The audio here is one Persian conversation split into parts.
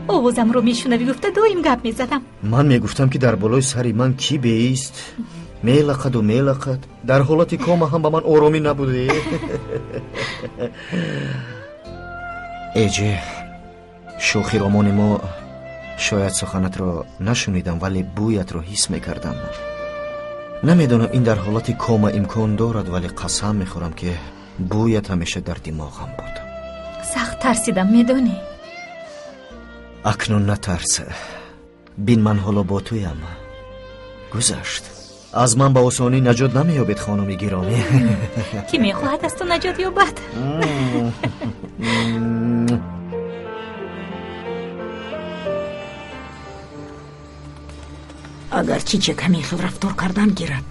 آوازم رو میشنوی گفته دایم گپ میزدم. من میگفتم که در بالای سری من کی بیست میلقد و میلقد. در حالت کام هم با من آرامی نبوده. ایجه شوخی رامان ما شاید سخنت را نشنیدم ولی بویت را حس میکردم. نمیدونم این در حالت کام امکان دارد ولی قسم میخورم که بویت همیشه در دماغم بود. سخت ترسیدم میدونی. اکنون نترس. بین من حالا با تویم. گذشت. از من با آسانی نجات نمیابید خانم گرامی. کی میخواهد از تو نجات یابد؟ اگر چیچه کمی خیل رفتار کردن گیرد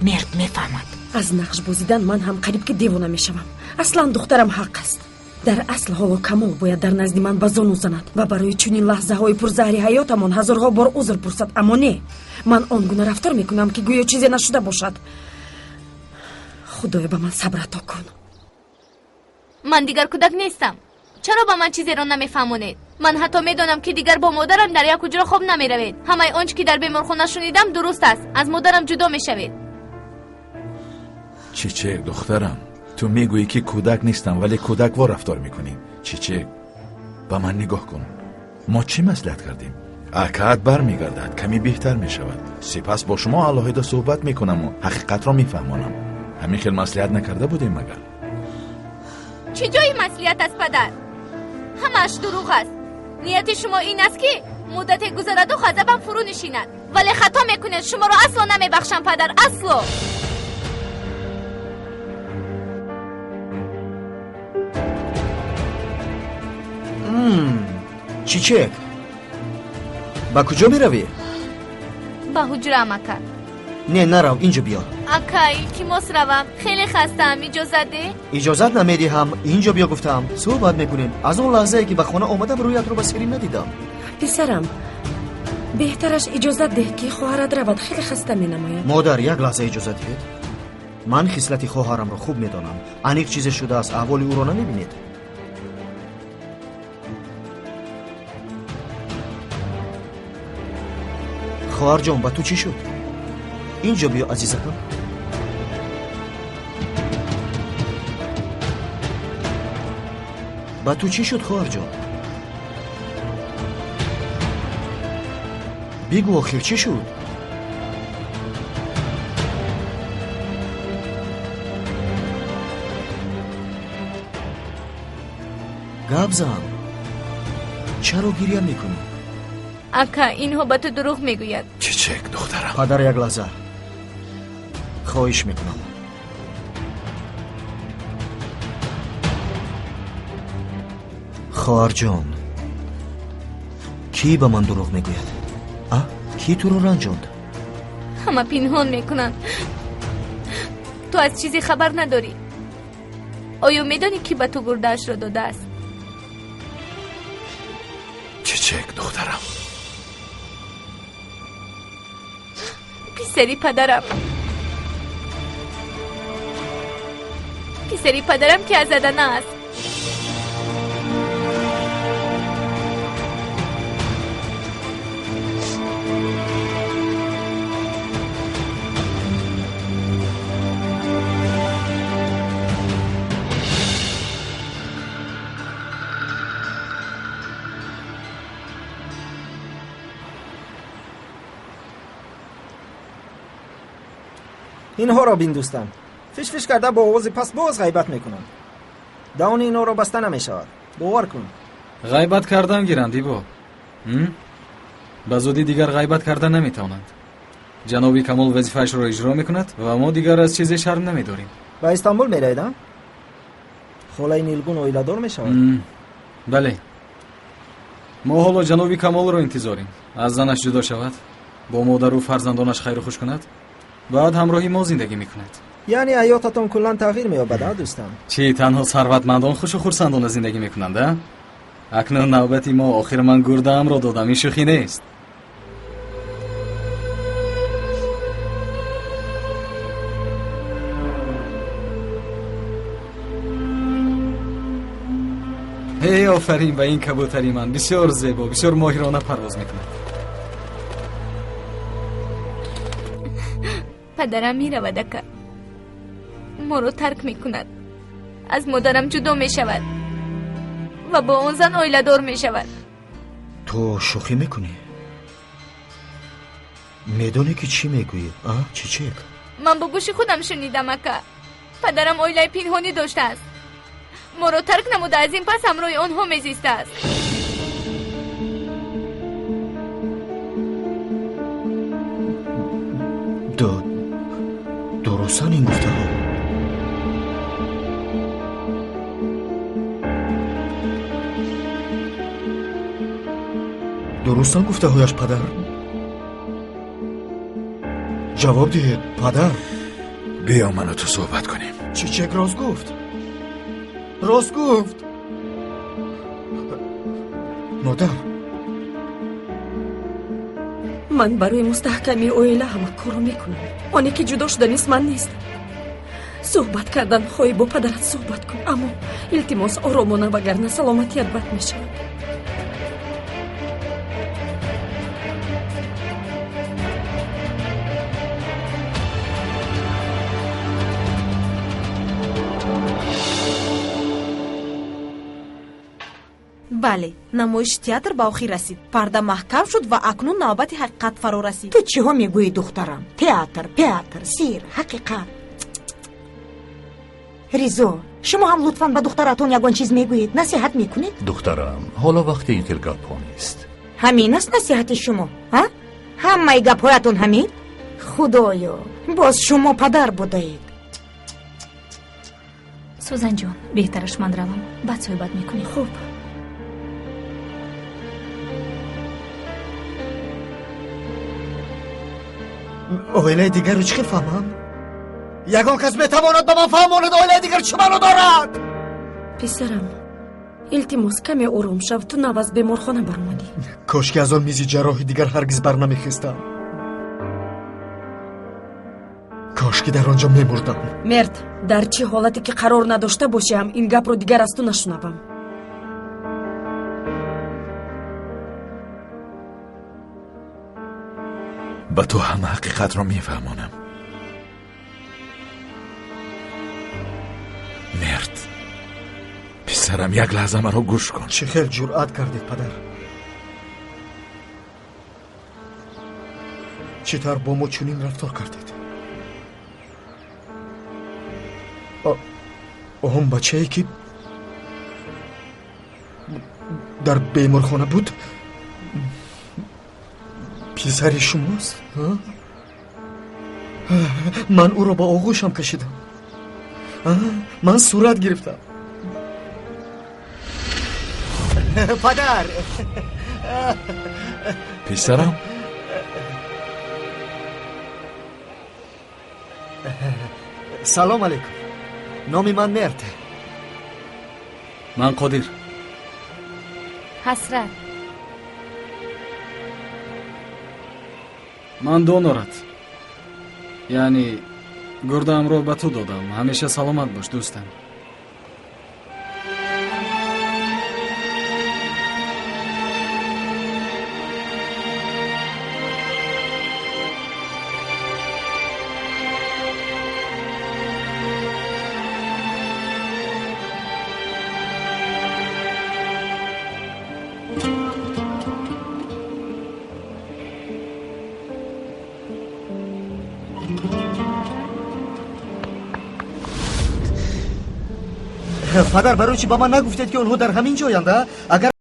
مرد میفهمد. از نقش بازیدن من هم قریب که دیوانه میشوم. اصلا دخترم حق است. در اصل حالا کمال باید در نزد من به زانو زند و برای چنین لحظه های پرزهری حیاتمان هزارها بار عذر پرسد. اما نه، من آنگونه رفتار میکنم که گویا چیزی نشده باشد. خدایا به من صبر عطا کن. من دیگر کودک نیستم. چرا با من چیزی را نمیفهمونید؟ من حتی میدونم که دیگر با مادرم در یک حجره خواب نمیروید. همه آنچه که در بیمارخانه شنیدم درست است. از مادرم جدا میشوید. چیچک دخترم، تو میگویی که کودک نیستم ولی کودک وار رفتار میکنی. چیچک با من نگاه کن. ما چی مصلحت کردیم؟ اکاد بر میگردد کمی بهتر میشود. سپس با شما علاهیده صحبت میکنم و حقیقت را میفهمانم. همین خیل مصلحت نکرده بودیم مگر؟ چه جایی مصلحت است پدر؟ همش دروغ است. نیت شما این است که مدت گذرد و غضبم فرو نشیند، ولی خطا میکنید. شما را اصلا نمیبخشم پدر، اصلا. چیچک با کجا میروی؟ با حجرم اکا. نه نرو، اینجا بیا. اکای کی ماس روم؟ خیلی خستم. اجازت ده؟ اجازت نمیدی هم. اینجا بیا گفتم. صحبت میکنیم. از اون لحظه که به خانه آمدم رویت رو به سری ندیدم. پسرم بهترش اجازت ده که خواهرت رود. خیلی خسته می نماید. مادر یک لحظه اجازت دهید. من خصلت خواهرم رو خوب میدانم. انیق چیز شده است. احوال او رو نمیبینید. خواهر جان با تو چی شد؟ اینجا بیا عزیزکم. با تو چی شد خواهر جان؟ بگو آخر چی شد؟ گپ زن. چرا گریه میکنی؟ اکا اینها با تو دروغ میگوید. چیچک دخترم. پدر یک لحظه خواهش میکنم. خواهر جان کی به من دروغ میگوید؟ کی تو رو رنجاند؟ همه پنهان میکنن. تو از چیزی خبر نداری. آیا میدانی کی به تو گرده‌اش را داده است؟ چیچک دخترم. پسری پدرم. پسری پدرم که از زدنه است. اینها را بین دوستان. فش فش کرده با آواز پس باز غیبت میکنند. دهان اینها را بسته نمیشود. باور کن. غیبت کردن گیرند با. به زودی دیگر غیبت کردن نمیتوانند. جنابی کمال وظیفه‌اش را اجرا میکند و ما دیگر از چیزی شرم نمیداریم. به استانبول میرایدم؟ خاله نیلگون اویلادار میشود. بله. ما حالا جنابی کمال را انتظاریم. از زنش جدا شود، با مادر و فرزندانش خیر و خوش کند، بعد همراهی ما زندگی میکند. یعنی حیاتتون کلا تغییر مییابد دوستان؟ چی تنها ثروتمندان خوش و خرسندانه زندگی میکنند؟ اکنون نوبتی ما. آخر من گرده‌ام را دادم. این شوخی نیست. ای آفرین به این کبوتری من، بسیار زیبا، بسیار ماهرانه پرواز میکند. پدرم میرود اکا، ما رو ترک میکند، از مادرم جدا میشود و با اون زن آیله دار میشود. تو شوخی میکنی؟ میدونی که چی میگویی؟ چی؟ من با گوش خودم شنیدم اکا، پدرم آیله پنهانی داشته است، ما رو ترک نموده، از این پس همراه آنها میزیسته است. درستان این گفته ها؟ درستان گفته هایش پدر؟ جواب دهید پدر. بیا من و تو صحبت کنیم. چیچک راست گفت. مادر، من برای مستحکمی اویله همه کارو میکنم. آنی که جدا شده نیست من نیست. صحبت کردن خواهی با پدرت صحبت کن، اما التماس آرامانه وگرنه سلامتیت بد میشه. بله، نمایش تئاتر به آخر رسید. پرده محکم شد و اکنون نوبت حقیقت فرا رسید. تو چی ها میگویی دخترم؟ تئاتر، سیر، حقیقت. ریزو، شما هم لطفاً به دختراتون یگان چیز میگویید، نصیحت میکنید؟ دخترم، حالا وقت این خیل گپ ها نیست. همین است نصیحت شما؟ همه گپ هایتون همین؟ خدایا، باز شما پدر بودید. سوزن جان، بهترش من روم، بعد صحبت میکنی. خوب. اویله دیگر رو چی فهمم؟ یگان کس میتواند به من فهماند اویله دیگر چه منو دارد؟ پسرم، التماس کمی آرام شو، تو نواز بیمارخانه برمانی. کاش که از آن میزی جراحی دیگر هرگز بر نمیخستم. کاش که در آنجا میمردم. مرد، در چه حالتی که قرار نداشته باشم این گپ رو دیگر از تو نشنوم. با تو همه حقیقت رو میفهمانم. مرد، پسرم یک لحظه مرا گوش کن. چه خیلی جرأت کردید پدر. چطور با ما چنین رفتار کردید؟ هم بچه‌ای که در بیمارخانه بود پسر شماست؟ من او را با آغوشم کشیدم. من صورت گرفتم. پدر، پسرم، سلام علیکم. نامی من مرد. من قادر. حسرت. من دونورت، یعنی گردم رو به تو دادم. همیشه سلامت باش دوستم. پدر برای چی با من نگفتید که اونها در همین جایند؟ اگر